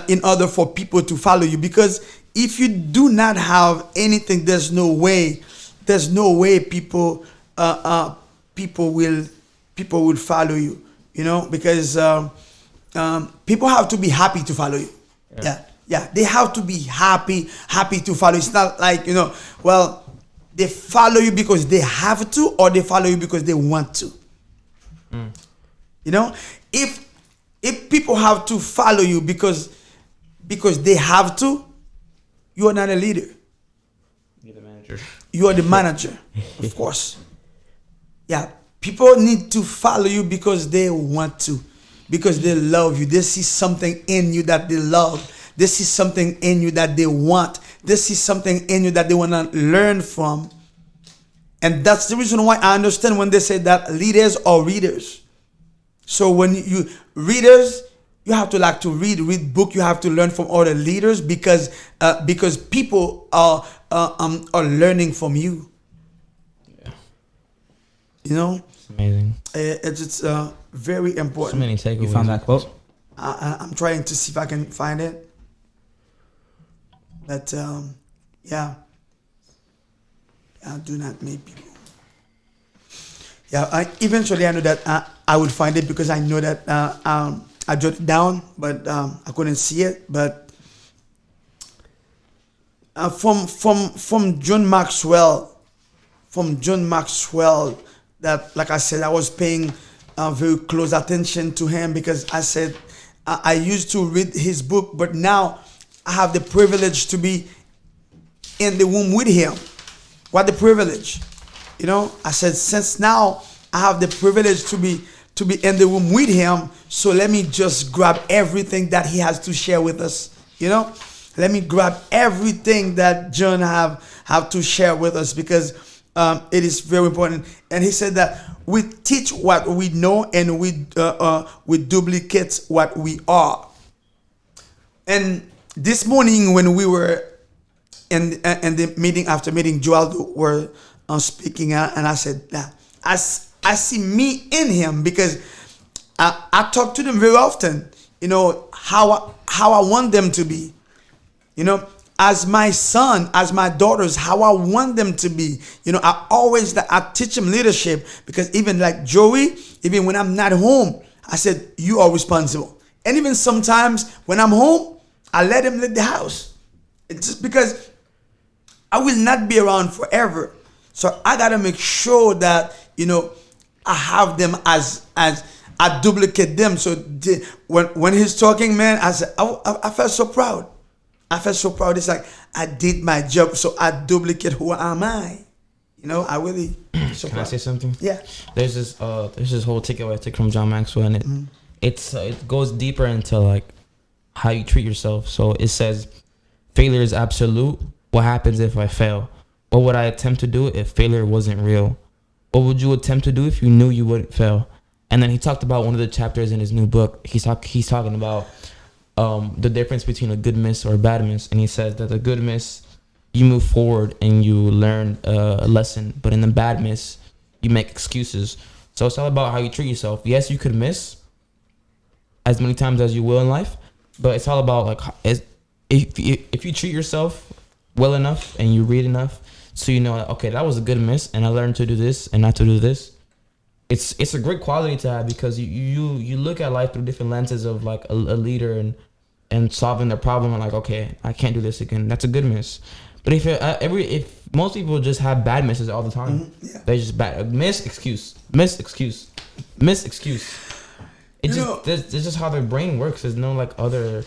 in order for people to follow you, because if you do not have anything, there's no way people will follow you. Because people have to be happy to follow you. Yeah, they have to be happy to follow. It's not like well, they follow you because they have to, or they follow you because they want to. If people have to follow you because they have to, you are not a leader. You're the manager. You are the manager, of course. Yeah, people need to follow you because they want to, because they love you. They see something in you that they love. They see something in you that they want. They see something in you that they want to learn from. And that's the reason why I understand when they say that leaders are readers. So when you readers, you have to like to read book. You have to learn from other leaders, because people are learning from you. Yeah. It's amazing. It's very So important. many takeaways. You found that quote? I'm trying to see if I can find it. But yeah, do not make people. Yeah, eventually I know that I will find it, because I know that I jotted it down, but I couldn't see it. But from John Maxwell, that, like I said, I was paying very close attention to him, because I said I used to read his book, but now I have the privilege to be in the room with him. What the privilege? I said, since now I have the privilege to be in the room with him, so let me just grab everything that he has to share with us. Let me grab everything that John have to share with us, because it is very important. And he said that we teach what we know, and we duplicate what we are. And this morning when we were in the meeting, after meeting, Joel were speaking, and I said, I see me in him, because I talk to them very often, how I want them to be, as my son, as my daughters, how I want them to be. I teach them leadership, because even like Joey, even when I'm not home, I said, you are responsible. And even sometimes when I'm home, I let him lead the house. It's just because I will not be around forever. So I gotta make sure that I have them as I duplicate them. So when he's talking, man, I said I felt so proud. It's like I did my job, so I duplicate who am I. I really. So Can I proud. say something? Yeah. There's this whole takeaway I took from John Maxwell, and it goes deeper into like how you treat yourself. So it says, failure is absolute. What happens if I fail? What would I attempt to do if failure wasn't real? What would you attempt to do if you knew you wouldn't fail? And then he talked about one of the chapters in his new book. He's talking about the difference between a good miss or a bad miss. And he says that a good miss, you move forward and you learn a lesson. But in the bad miss, you make excuses. So it's all about how you treat yourself. Yes, you could miss as many times as you will in life, but it's all about like if you treat yourself well enough and you read enough, so you know, okay, that was a good miss, and I learned to do this and not to do this. It's a great quality to have, because you look at life through different lenses of like a leader and solving their problem, and like, okay, I can't do this again. That's a good miss. But if most people just have bad misses all the time, they just bad miss excuse. It's just how their brain works. There's no like other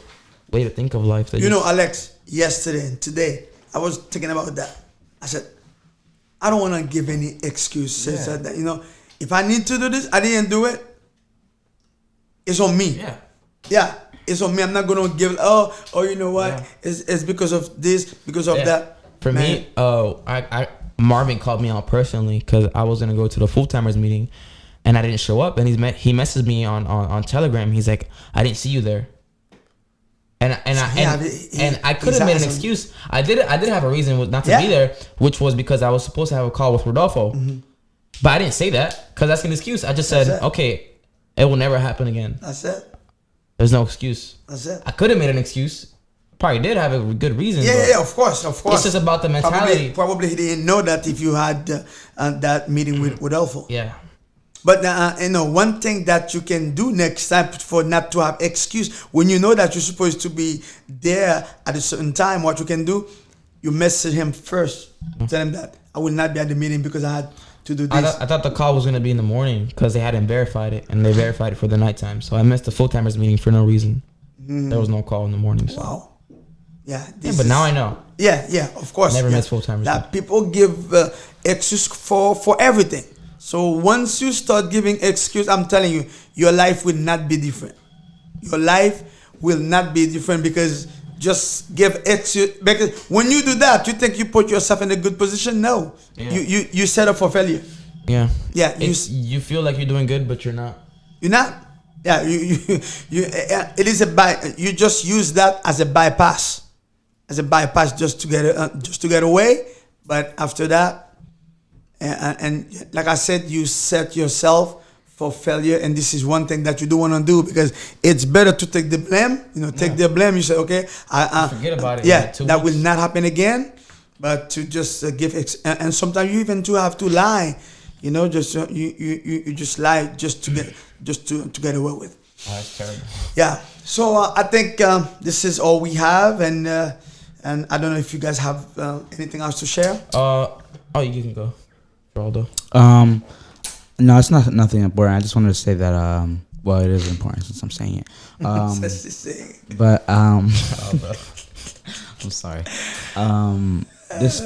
way to think of life. Alex, yesterday and today, I was thinking about that. I said, I don't want to give any excuses. Yeah. That, if I need to do this, I didn't do it. It's on me. Yeah, it's on me. I'm not gonna give. You know what? Yeah. It's because of this, because of that. For me, Marvin called me out personally because I was gonna go to the full timers meeting, and I didn't show up. And he messaged me on Telegram. He's like, I didn't see you there. And I could have made an excuse. I did have a reason not to be there, which was because I was supposed to have a call with Rodolfo. Mm-hmm. But I didn't say that because that's an excuse. I just said, okay, it will never happen again. That's it. There's no excuse. That's it. I could have made an excuse. Probably did have a good reason. Yeah, of course. It's just about the mentality. Probably he didn't know that if you had that meeting with Rodolfo. Yeah. But one thing that you can do next time for not to have excuse, when you know that you're supposed to be there at a certain time, what you can do, you message him first. Tell him that I will not be at the meeting because I had to do this. I thought the call was going to be in the morning because they hadn't verified it, and they verified it for the nighttime. So I missed the full timers meeting for no reason. Mm-hmm. There was no call in the morning. So. Wow. Yeah. But now I know. Yeah, of course. Never miss full timers. That people give excuse for everything. So once you start giving excuse, I'm telling you, your life will not be different. Your life will not be different because just give excuse. Because when you do that, you think you put yourself in a good position. No, you set up for failure. Yeah. Yeah. You feel like you're doing good, but you're not. You're not. Yeah. It is you just use that as a bypass, just to get away. But after that. And like I said, you set yourself for failure, and this is one thing that you do want to do because it's better to take the blame. Take the blame. You say, okay, I forget about it. Yeah, that will not happen again. But to just give, and sometimes you even to have to lie. Just you just lie just to get away with. Oh, that's terrible. Yeah. So I think this is all we have, and I don't know if you guys have anything else to share. You can go. Geraldo. No, it's nothing important. I just wanted to say that well, it is important since I'm saying it. But I'm sorry. This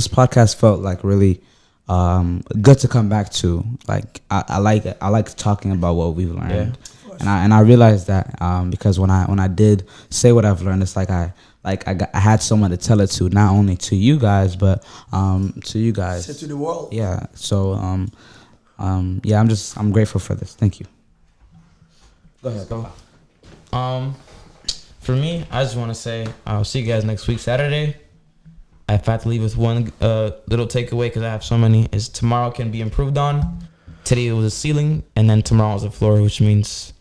podcast felt like really good to come back to. Like I like talking about what we've learned. Yeah. And I realized that because when I did say what I've learned, it's like I had someone to tell it to, not only to you guys, but to you guys. Say to the world. Yeah. So I'm grateful for this. Thank you. Go ahead. Go. For me, I just want to say I'll see you guys next week, Saturday. If I have to leave with one little takeaway, because I have so many, is tomorrow can be improved on. Today it was a ceiling, and then tomorrow is a floor, which means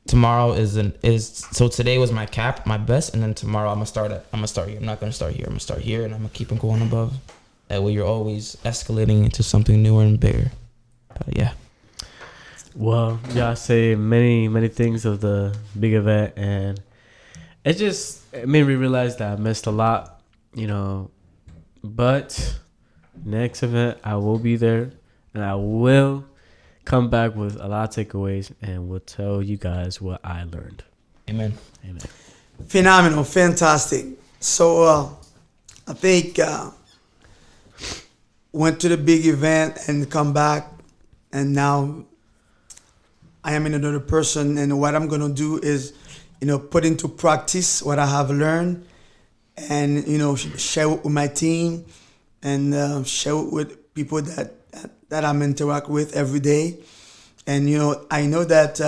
tomorrow so today was my cap, my best, and then tomorrow I'm gonna start here. I'm not gonna start here. I'm gonna start here, and I'm gonna keep on going above. That way, you're always escalating into something newer and bigger. Yeah. Well, y'all say many things of the big event, and it made me realize that I missed a lot, But next event, I will be there, and I will come back with a lot of takeaways, and we'll tell you guys what I learned. Amen. Phenomenal, fantastic. So I think went to the big event and come back, and now I am another person, and what I'm gonna do is, put into practice what I have learned, and share it with my team, and share it with people that I'm interact with every day. And I know that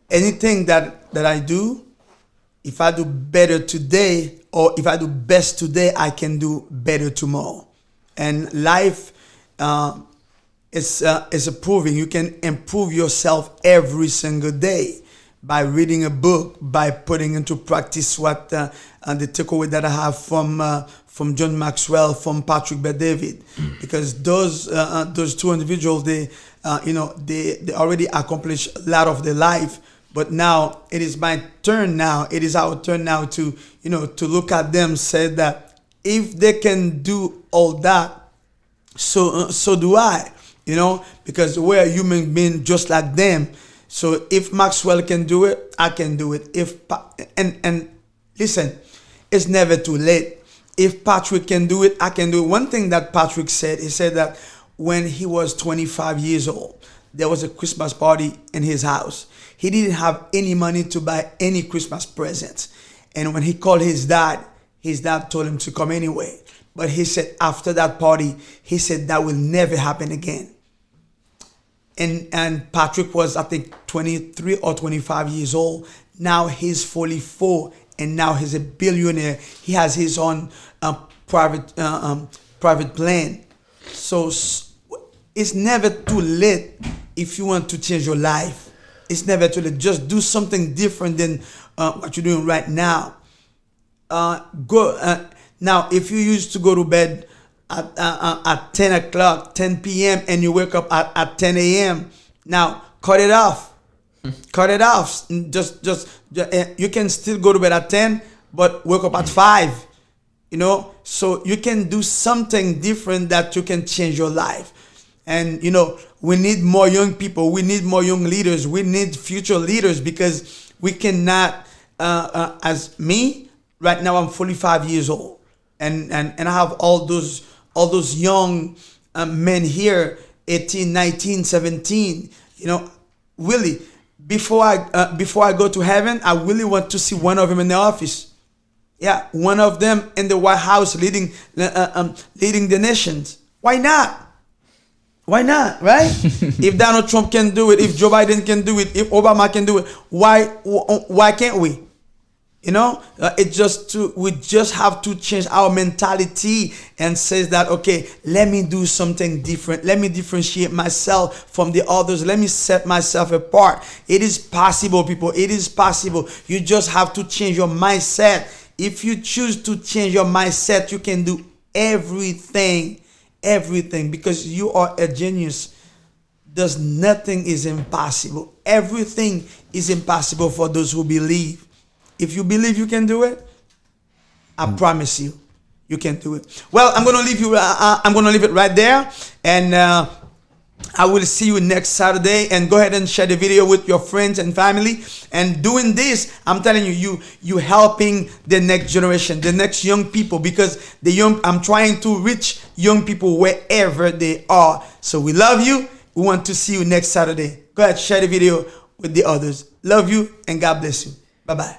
anything that I do, if I do better today, or if I do best today, I can do better tomorrow. And life is proving you can improve yourself every single day by reading a book, by putting into practice what the takeaway that I have from John Maxwell, from Patrick Bet-David, because those two individuals, they already accomplished a lot of their life. But now it is my turn. Now it is our turn now to look at them, say that if they can do all that, so do I. Because we're a human being just like them. So if Maxwell can do it, I can do it. And listen, it's never too late. If Patrick can do it, I can do it. One thing that Patrick said, he said that when he was 25 years old, there was a Christmas party in his house. He didn't have any money to buy any Christmas presents. And when he called his dad told him to come anyway. But he said after that party, he said that will never happen again. And Patrick was, I think, 23 or 25 years old. Now he's 44, and now he's a billionaire. He has his own private plane. So it's never too late if you want to change your life. It's never too late. Just do something different than what you're doing right now. Now, if you used to go to bed at 10 o'clock, 10 p.m., and you wake up at 10 a.m., now cut it off. Cut it off. Just you can still go to bed at 10, but wake up at 5. So you can do something different that you can change your life. And we need more young people. We need more young leaders. We need future leaders, because we cannot. As me right now, I'm 45 years old, and I have all those young men here, 18, 19, 17. Really, before I go to heaven, I really want to see one of them in the office. Yeah, one of them in the White House leading the nations. Why not? Why not, right? If Donald Trump can do it, if Joe Biden can do it, if Obama can do it, why can't we? We just have to change our mentality and says that, okay, let me do something different. Let me differentiate myself from the others. Let me set myself apart. It is possible, people. It is possible. You just have to change your mindset. If you choose to change your mindset, you can do everything, because you are a genius. Nothing is impossible. Everything is impossible for those who believe. If you believe you can do it, I promise you can do it. Well, I'm gonna leave you. I'm gonna leave it right there, and I will see you next Saturday. And go ahead and share the video with your friends and family. And doing this, I'm telling you helping the next generation, the next young people, because I'm trying to reach young people wherever they are. So we love you. We want to see you next Saturday. Go ahead, share the video with the others. Love you, and God bless you. Bye-bye.